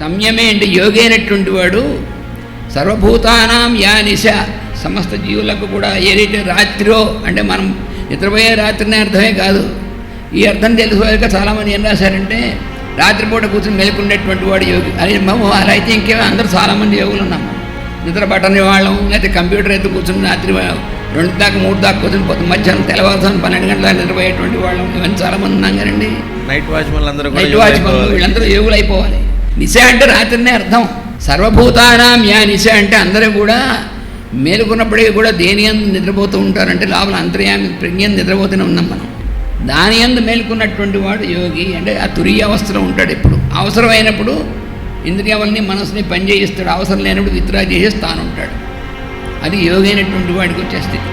సంయమే అంటే యోగి అయినటువంటి వాడు సర్వభూతానాం యా నిశ, సమస్త జీవులకు కూడా ఏదైతే రాత్రిలో అంటే మనం నిద్రపోయే రాత్రినే అర్థమే కాదు, ఈ అర్థం తెలుసుకోలేక చాలామంది ఏం రాశారంటే రాత్రిపూట కూర్చొని మెలుకునేటువంటి వాడు యోగి అని. అలా అయితే ఇంకేమో అందరూ చాలామంది యోగులు ఉన్నాం. నిద్ర పట్టని వాళ్ళం, లేకపోతే కంప్యూటర్ ఎత్తు కూర్చొని రాత్రి 2 దాకా 3 దాకా కూర్చొని పోతే మధ్యాహ్నం తెల్లవారుసాను 12 గంటల నిద్రపోయేటువంటి వాళ్ళం, ఇవన్నీ చాలామంది ఉన్నాం కదండి. నైట్ వాచ్మెన్లు వీళ్ళందరూ యోగులు అయిపోవాలి. నిశ అంటే రాత్రినే అర్థం. సర్వభూతానాం యా నిశ అంటే అందరూ కూడా మేలుకున్నప్పటికీ కూడా దేని యందు నిద్రపోతూ ఉంటారంటే లోపల అంతర్యామి ప్రజ్ఞను నిద్రపోతూనే ఉన్నాం మనం. దాని యందు మేలుకున్నటువంటి వాడు యోగి. అంటే ఆ తురీయ అవస్థలో ఉంటాడు. ఎప్పుడు అవసరమైనప్పుడు ఇంద్రియాలని మనసుని పనిచేయిస్తాడు, అవసరం లేనప్పుడు విత్డ్రా చేసేసి తాను ఉంటాడు. అది యోగి అయినటువంటి వాడికి వచ్చే స్థితి.